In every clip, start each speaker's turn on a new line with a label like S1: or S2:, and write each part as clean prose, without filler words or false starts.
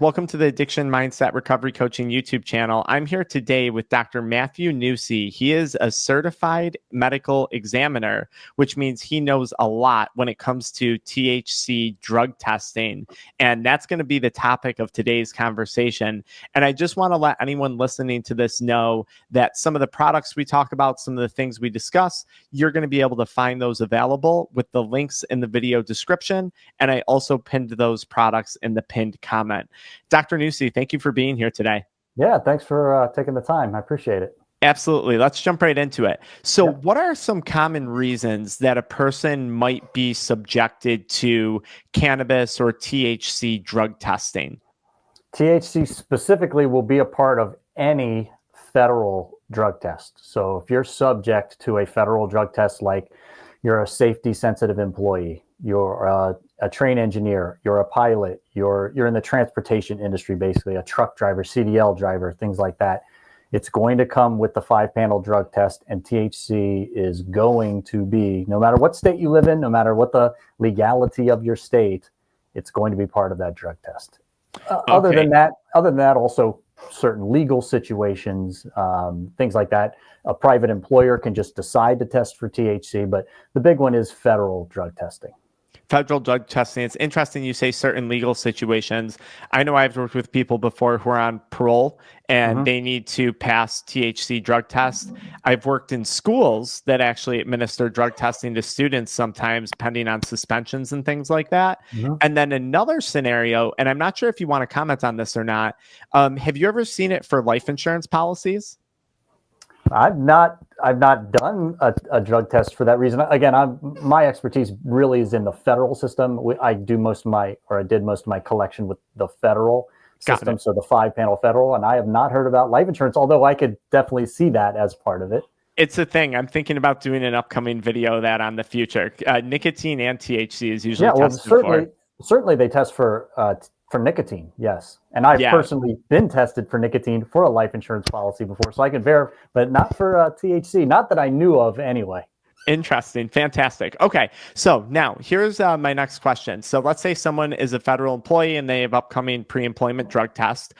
S1: Welcome to the Addiction Mindset Recovery Coaching YouTube channel. I'm here today with Dr. Matthew Nussi. He is a certified medical examiner, which means he knows a lot when it comes to THC drug testing. And that's going to be the topic of today's conversation. And I just want to let anyone listening to this know that some of the products we talk about, some of the things we discuss, you're going to be able to find those available with the links in the video description. And I also pinned those products in the pinned comment. Dr. Nussi, thank you for being here today.
S2: Yeah, thanks for taking the time. I appreciate it.
S1: Absolutely. Let's jump right into it. So what are some common reasons that a person might be subjected to cannabis or THC drug testing?
S2: THC specifically will be a part of any federal drug test. So if you're subject to a federal drug test, like you're a safety sensitive employee, you're a train engineer, you're a pilot, you're in the transportation industry, basically a truck driver, CDL driver, things like that. It's going to come with the 5-panel drug test, and THC is going to be, no matter what state you live in, no matter what the legality of your state, it's going to be part of that drug test. Other than that, also certain legal situations, things like that. A private employer can just decide to test for THC, but the big one is federal drug testing.
S1: Federal drug testing. It's interesting you say certain legal situations. I know I've worked with people before who are on parole and they need to pass THC drug tests. I've worked in schools that actually administer drug testing to students sometimes, depending on suspensions and things like that. And then another scenario, and I'm not sure if you want to comment on this or not. Have you ever seen it for life insurance policies?
S2: I've not done a drug test for that reason. Again, my expertise really is in the federal system. I did most of my collection with the federal system, so the 5-panel federal, and I have not heard about life insurance, although I could definitely see that as part of it.
S1: It's a thing. I'm thinking about doing an upcoming video of that on the future. Nicotine and THC is usually tested for.
S2: Certainly they test for nicotine, yes. And I've personally been tested for nicotine for a life insurance policy before, so I can verify, but not for THC, not that I knew of anyway.
S1: Interesting. Fantastic. Okay. So now here's my next question. So let's say someone is a federal employee and they have upcoming pre-employment drug test.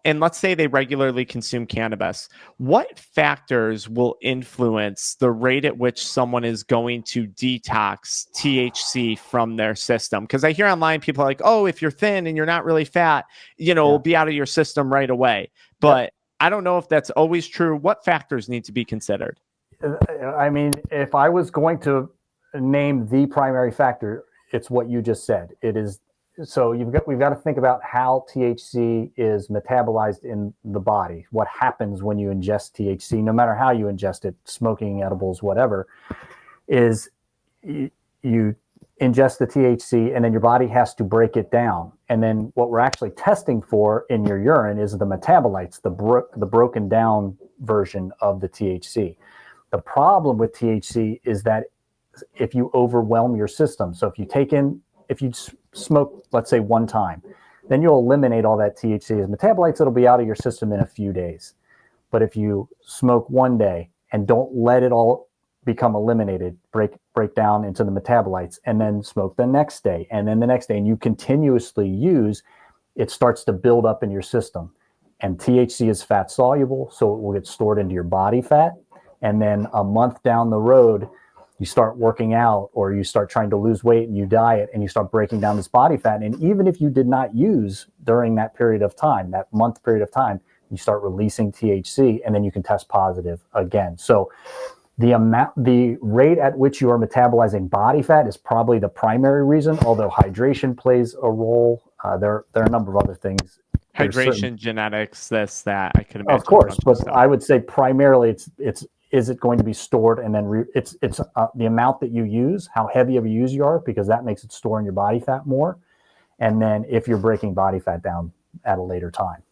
S1: And let's say they regularly consume cannabis. What factors will influence the rate at which someone is going to detox THC from their system? Because I hear online people are like, oh, if you're thin and you're not really fat, it'll be out of your system right away. But I don't know if that's always true. What factors need to be considered?
S2: I mean, if I was going to name the primary factor, it's what you just said. It is. So we've got to think about how THC is metabolized in the body. What happens when you ingest THC, no matter how you ingest it, smoking, edibles, whatever, is you ingest the THC and then your body has to break it down. And then what we're actually testing for in your urine is the metabolites, the broken down version of the THC. The problem with THC is that if you overwhelm your system, so if you smoke, let's say 1 time, then you'll eliminate all that THC as metabolites. It'll be out of your system in a few days. But if you smoke 1 day and don't let it all become eliminated, break down into the metabolites, and then smoke the next day, and then the next day, and you continuously use, it starts to build up in your system. And THC is fat soluble, so it will get stored into your body fat. And then a month down the road, you start working out or you start trying to lose weight and you diet and you start breaking down this body fat. And even if you did not use during that period of time, that month period of time, you start releasing THC and then you can test positive again. So the rate at which you are metabolizing body fat is probably the primary reason, although hydration plays a role. There are a number of other things.
S1: Hydration, genetics, that I could imagine.
S2: Of course, but I would say primarily it's is it going to be stored, and then it's the amount that you use, how heavy of a user you are, because that makes it store in your body fat more, and then if you're breaking body fat down at a later time.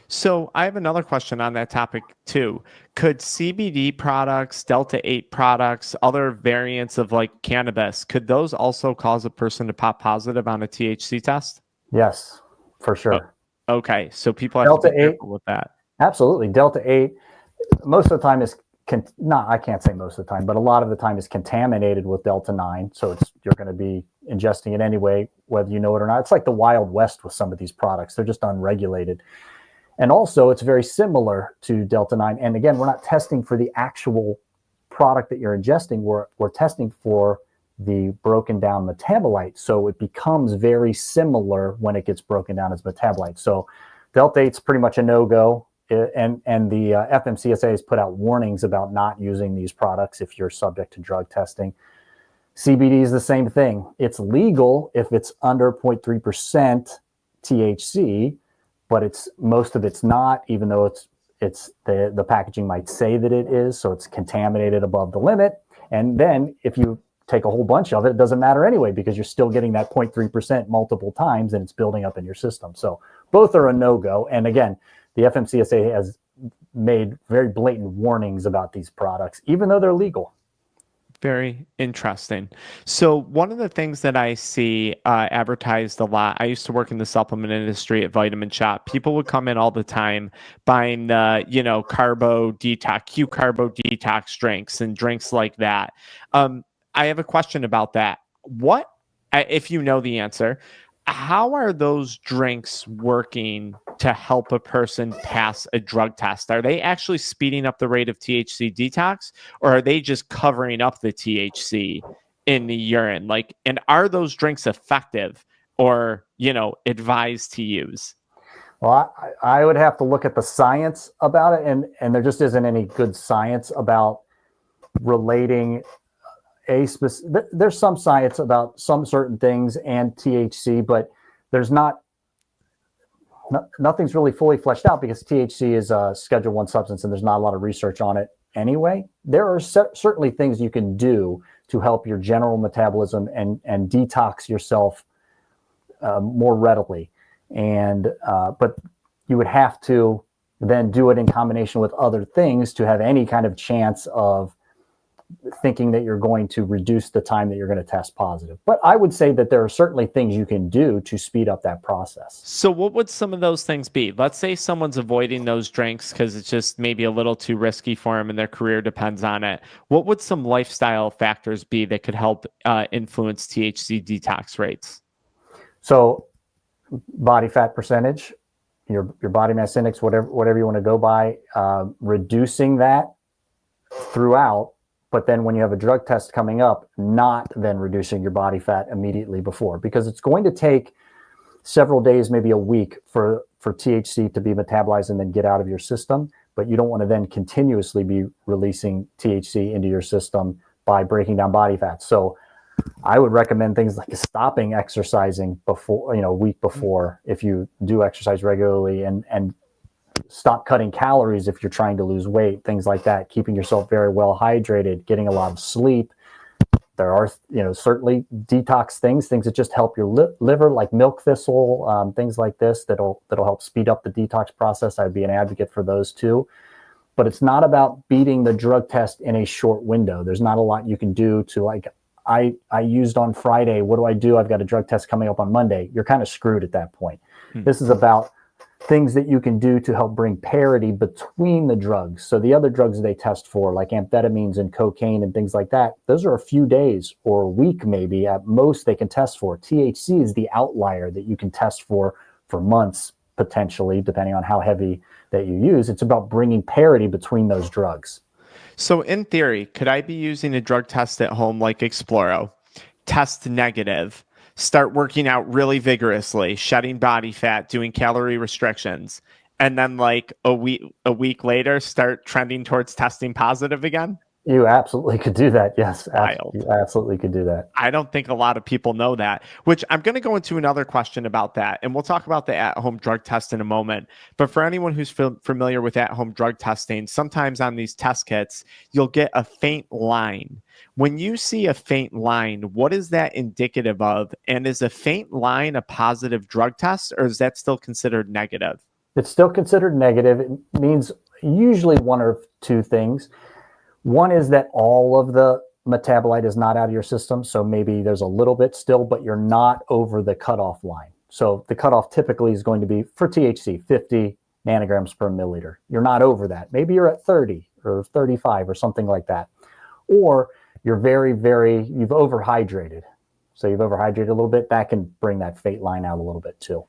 S1: So I have another question on that topic too. Could CBD products, Delta-8 products, other variants of like cannabis, could those also cause a person to pop positive on a THC test?
S2: Yes, for sure.
S1: Oh, okay, so people have to be careful with that.
S2: Absolutely. Delta-8, most of the time I can't say most of the time, but a lot of the time is contaminated with Delta-9. So you're going to be ingesting it anyway. whether you know it or not. It's like the Wild West with some of these products. They're just unregulated. And also, it's very similar to Delta-9. And again, we're not testing for the actual product that you're ingesting. We're testing for the broken down metabolite. So it becomes very similar when it gets broken down as metabolite. So Delta-8's pretty much a no-go. And the FMCSA has put out warnings about not using these products if you're subject to drug testing. CBD is the same thing. It's legal if it's under 0.3% THC, but most of it's not, even though it's the packaging might say that it is, so it's contaminated above the limit. And then if you take a whole bunch of it, it doesn't matter anyway, because you're still getting that 0.3% multiple times and it's building up in your system. So both are a no-go. And again, the FMCSA has made very blatant warnings about these products, even though they're legal.
S1: Very interesting. So one of the things that I see advertised a lot, I used to work in the supplement industry at Vitamin Shop. People would come in all the time buying carbo detox, Q carbo detox drinks and drinks like that. I have a question about that. What, if you know the answer, how are those drinks working to help a person pass a drug test? Are they actually speeding up the rate of THC detox, or are they just covering up the THC in the urine? And are those drinks effective or, advised to use?
S2: Well, I would have to look at the science about it, and there just isn't any good science about relating there's some science about some certain things and THC, but there's nothing's really fully fleshed out because THC is a Schedule 1 substance and there's not a lot of research on it anyway. There are certainly things you can do to help your general metabolism and detox yourself more readily. But you would have to then do it in combination with other things to have any kind of chance of thinking that you're going to reduce the time that you're going to test positive. But I would say that there are certainly things you can do to speed up that process.
S1: So what would some of those things be? Let's say someone's avoiding those drinks because it's just maybe a little too risky for them and their career depends on it. What would some lifestyle factors be that could help influence THC detox rates?
S2: So body fat percentage, your body mass index, whatever you want to go by, reducing that throughout. But then when you have a drug test coming up, not then reducing your body fat immediately before, because it's going to take several days, maybe a week for THC to be metabolized and then get out of your system. But you don't want to then continuously be releasing THC into your system by breaking down body fat. So I would recommend things like stopping exercising before, a week before, if you do exercise regularly, and stop cutting calories if you're trying to lose weight, things like that, keeping yourself very well hydrated, getting a lot of sleep. There are, certainly detox things that just help your liver, like milk thistle, things like this, that'll help speed up the detox process. I'd be an advocate for those too. But it's not about beating the drug test in a short window. There's not a lot you can do to, I used on Friday. What do? I've got a drug test coming up on Monday. You're kind of screwed at that point. This is about things that you can do to help bring parity between the drugs. So the other drugs they test for, like amphetamines and cocaine and things like that, those are a few days or a week maybe at most they can test for. THC is the outlier that you can test for months, potentially, depending on how heavy that you use. It's about bringing parity between those drugs.
S1: So in theory, could I be using a drug test at home like Exploro, test negative, start working out really vigorously, shedding body fat, doing calorie restrictions, and then a week later start trending towards testing positive again?
S2: You absolutely could do that. Yes,
S1: Wild.
S2: You absolutely could do that.
S1: I don't think a lot of people know that, which I'm going to go into another question about that. And we'll talk about the at-home drug test in a moment. But for anyone who's familiar with at-home drug testing, sometimes on these test kits, you'll get a faint line. When you see a faint line, what is that indicative of? And is a faint line a positive drug test, or is that still considered negative?
S2: It's still considered negative. It means usually one or two things. One is that all of the metabolite is not out of your system. So maybe there's a little bit still, but you're not over the cutoff line. So the cutoff typically is going to be, for THC, 50 nanograms per milliliter. You're not over that. Maybe you're at 30 or 35 or something like that. Or you're very, you've overhydrated. So you've overhydrated a little bit. That can bring that faint line out a little bit too.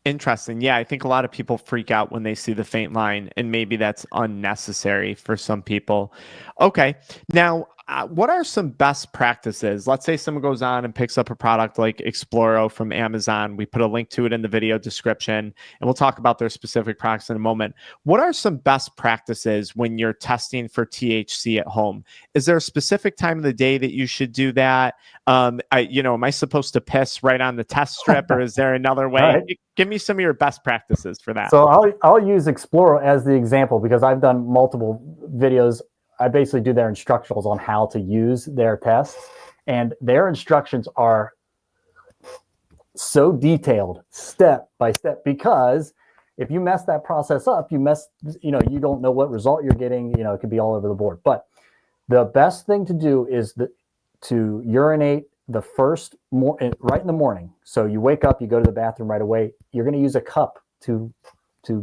S1: Interesting. Yeah, I think a lot of people freak out when they see the faint line, and maybe that's unnecessary for some people. Okay. Now, what are some best practices? Let's say someone goes on and picks up a product like Exploro from Amazon. We put a link to it in the video description, and we'll talk about their specific products in a moment. What are some best practices when you're testing for THC at home? Is there a specific time of the day that you should do that? Am I supposed to piss right on the test strip, or is there another way?
S2: Right.
S1: Give me some of your best practices for that.
S2: So I'll use Exploro as the example because I've done multiple videos. I basically do their instructionals on how to use their tests, and their instructions are so detailed, step by step, because if you mess that process up, you don't know what result you're getting. It could be all over the board. But the best thing to do is to urinate right in the morning. So you wake up, you go to the bathroom right away. You're going to use a cup to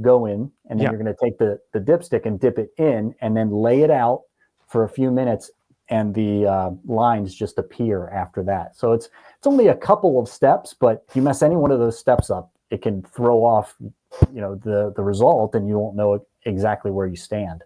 S2: go in, and then you're going to take the dipstick and dip it in, and then lay it out for a few minutes, and the lines just appear after that. So it's only a couple of steps, but if you mess any one of those steps up, it can throw off the result, and you won't know exactly where you stand.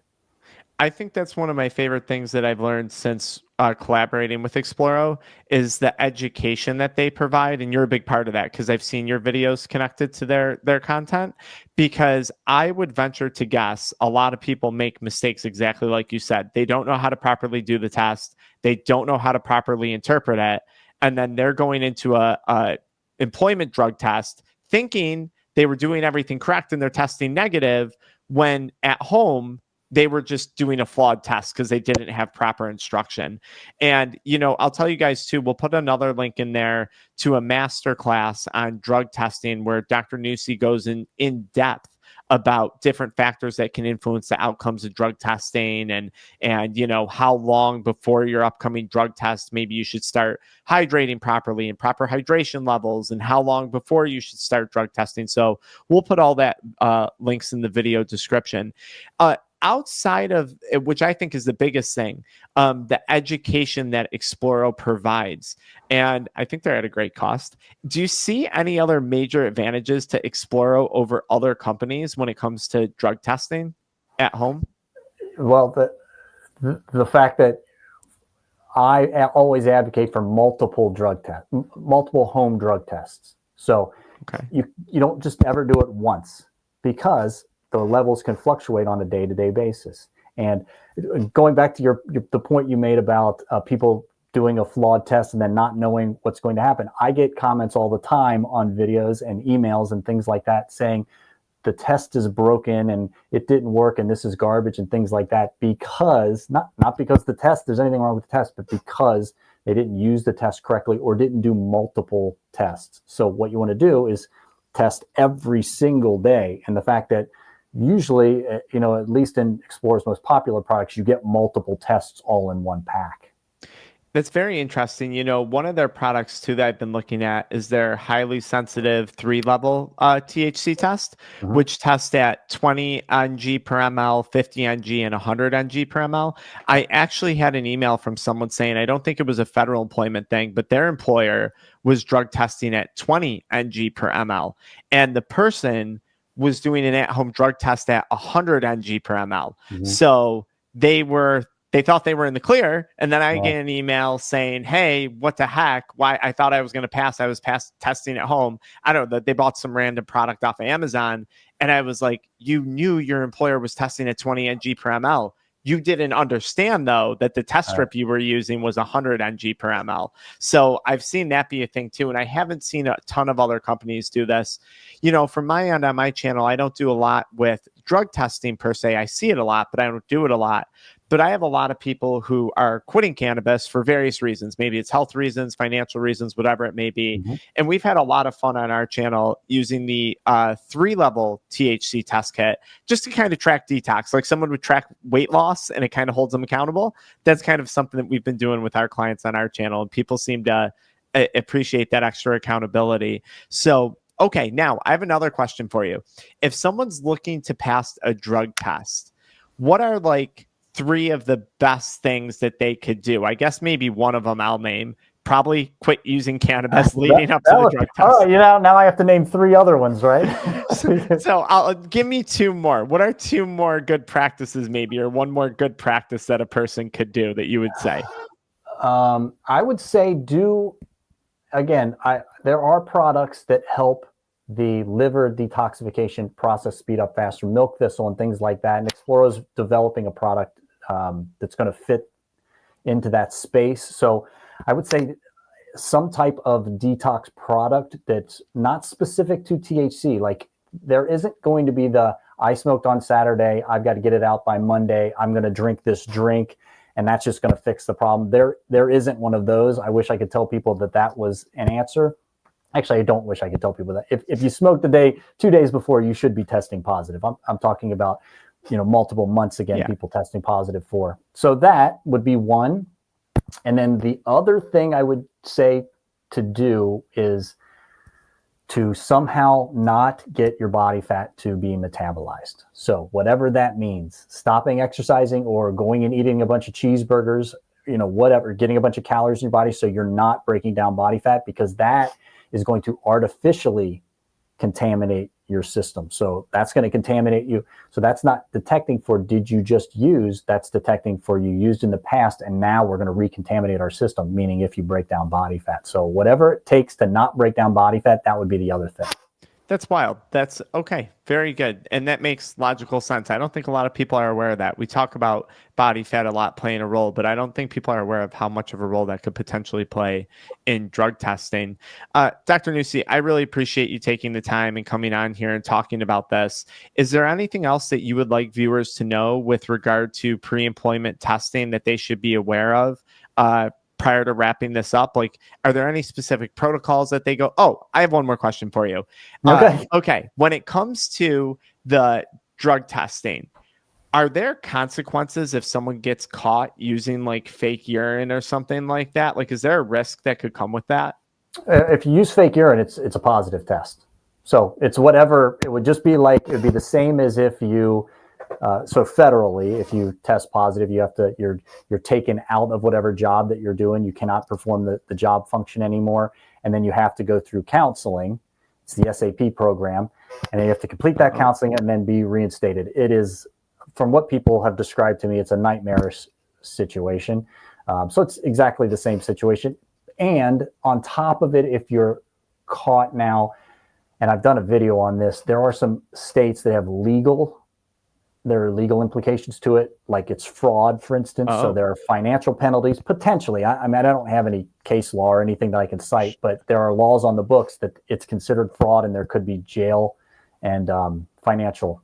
S1: I think that's one of my favorite things that I've learned since collaborating with Exploro is the education that they provide. And you're a big part of that because I've seen your videos connected to their content. Because I would venture to guess a lot of people make mistakes exactly like you said. They don't know how to properly do the test. They don't know how to properly interpret it. And then they're going into a employment drug test thinking they were doing everything correct and they're testing negative, when at home they were just doing a flawed test because they didn't have proper instruction. And, I'll tell you guys too, we'll put another link in there to a masterclass on drug testing where Dr. Nussi goes in depth about different factors that can influence the outcomes of drug testing and how long before your upcoming drug test maybe you should start hydrating properly and proper hydration levels, and how long before you should start drug testing. So we'll put all that links in the video description. Outside of, which I think is the biggest thing, the education that Exploro provides, and I think they're at a great cost. Do you see any other major advantages to Exploro over other companies when it comes to drug testing at home?
S2: Well, the fact that I always advocate for multiple home drug tests. So you don't just ever do it once, because the levels can fluctuate on a day-to-day basis. And going back to the point you made about people doing a flawed test and then not knowing what's going to happen, I get comments all the time on videos and emails and things like that saying the test is broken and it didn't work and this is garbage and things like that, because not because there's anything wrong with the test, but because they didn't use the test correctly or didn't do multiple tests. So what you want to do is test every single day. And the fact that usually, at least in Exploro's most popular products, you get multiple tests all in one pack.
S1: That's very interesting. One of their products too that I've been looking at is their highly sensitive 3-level THC test, which tests at 20 ng per ml, 50 ng, and 100 ng per ml. I actually had an email from someone saying, I don't think it was a federal employment thing, but their employer was drug testing at 20 ng per ml. And the person was doing an at-home drug test at 100 ng per ml. So they thought they were in the clear. And then I get an email saying, hey, what the heck? Why? I thought I was going to pass. I was testing at home. I don't know. They bought some random product off of Amazon. And I was like, you knew your employer was testing at 20 ng per ml. You didn't understand, though, that the test strip you were using was 100 ng per ml. So I've seen that be a thing, too. And I haven't seen a ton of other companies do this. From my end on my channel, I don't do a lot with drug testing per se. I see it a lot, but I don't do it a lot. But I have a lot of people who are quitting cannabis for various reasons. Maybe it's health reasons, financial reasons, whatever it may be. And we've had a lot of fun on our channel using the 3-level THC test kit just to kind of track detox. Like someone would track weight loss and it kind of holds them accountable. That's kind of something that we've been doing with our clients on our channel. And people seem to appreciate that extra accountability. So, okay, now I have another question for you. If someone's looking to pass a drug test, what are like 3 of the best things that they could do? I guess maybe one of them I'll name. probably quit using cannabis leading up to the drug test.
S2: All right, now I have to name 3 other ones, right?
S1: So I'll give me 2 more. What are 2 more good practices maybe, or 1 more good practice that a person could do that you would say?
S2: I would say there are products that help the liver detoxification process speed up faster, milk thistle and things like that. And Exploro is developing a product that's going to fit into that space. So I would say some type of detox product that's not specific to THC. Like there isn't going to be I smoked on Saturday, I've got to get it out by Monday, I'm going to drink this drink, and that's just going to fix the problem. There isn't one of those. I wish I could tell people that was an answer. Actually, I don't wish I could tell people that. If you smoked 2 days before, you should be testing positive. I'm talking about, multiple months again, people testing positive for. So that would be one. And then the other thing I would say to do is to somehow not get your body fat to be metabolized. So whatever that means, stopping exercising or going and eating a bunch of cheeseburgers, whatever, getting a bunch of calories in your body so you're not breaking down body fat, because that is going to artificially contaminate your system. So that's going to contaminate you. So that's not detecting for did you just use, that's detecting for you used in the past, and now we're going to recontaminate our system, meaning if you break down body fat. So whatever it takes to not break down body fat, that would be the other thing.
S1: That's wild. That's okay. Very good. And that makes logical sense. I don't think a lot of people are aware of that. We talk about body fat a lot playing a role, but I don't think people are aware of how much of a role that could potentially play in drug testing. Dr. Nussi, I really appreciate you taking the time and coming on here and talking about this. Is there anything else that you would like viewers to know with regard to pre-employment testing that they should be aware of? Prior to wrapping this up, like, are there any specific protocols that they go? Oh, I have one more question for you. Okay. When it comes to the drug testing, are there consequences if someone gets caught using like fake urine or something like that? Like, is there a risk that could come with that?
S2: If you use fake urine, it's a positive test. So it's whatever, it would just be like, it would be the same as if you, so federally, if you test positive, you have to, you're taken out of whatever job that you're doing. You cannot perform the job function anymore. And then you have to go through counseling. It's the SAP program. And then you have to complete that counseling and then be reinstated. It is, from what people have described to me, it's a nightmarish situation. So it's exactly the same situation. And on top of it, if you're caught now, and I've done a video on this, there are some states that have there are legal implications to it, like it's fraud, for instance. So there are financial penalties, potentially. I mean, I don't have any case law or anything that I can cite, but there are laws on the books that it's considered fraud and there could be jail and financial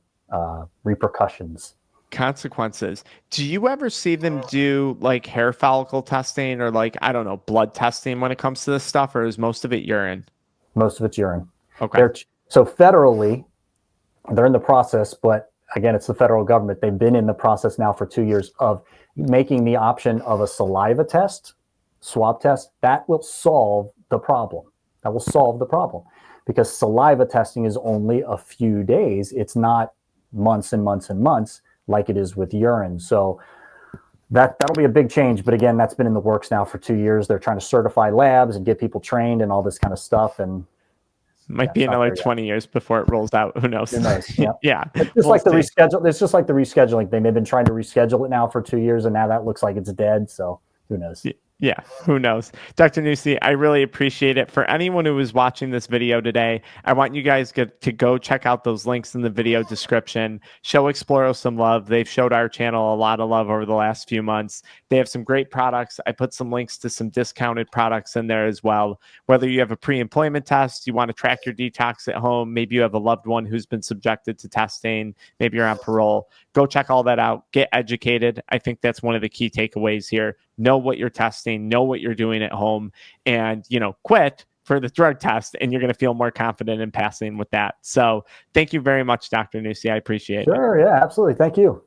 S2: repercussions.
S1: Consequences. Do you ever see them do like hair follicle testing or like, I don't know, blood testing when it comes to this stuff, or is most of it urine?
S2: Most of it's urine.
S1: Okay.
S2: So federally, they're in the process, but again, it's the federal government. They've been in the process now for 2 years of making the option of a saliva test, swab test. That will solve the problem. That will solve the problem because saliva testing is only a few days. It's not months and months and months like it is with urine. So that'll be a big change. But again, that's been in the works now for 2 years. They're trying to certify labs and get people trained and all this kind of stuff. And
S1: might be another 20 years before it rolls out. Who knows?
S2: Yeah.
S1: Yeah.
S2: It's just like the reschedule. It's just like the rescheduling thing. They've been trying to reschedule it now for 2 years, and now that looks like it's dead. So who knows?
S1: Yeah, who knows? Dr. Nussi, I really appreciate it. For anyone who is watching this video today, I want you guys to go check out those links in the video description. Show Exploro some love. They've showed our channel a lot of love over the last few months. They have some great products. I put some links to some discounted products in there as well. Whether you have a pre-employment test, you want to track your detox at home, maybe you have a loved one who's been subjected to testing, maybe you're on parole, go check all that out. Get educated. I think that's one of the key takeaways here. Know what you're testing, know what you're doing at home, and, quit for the drug test, and you're going to feel more confident in passing with that. So thank you very much, Dr. Nussi. I appreciate it.
S2: Sure. Yeah, absolutely. Thank you.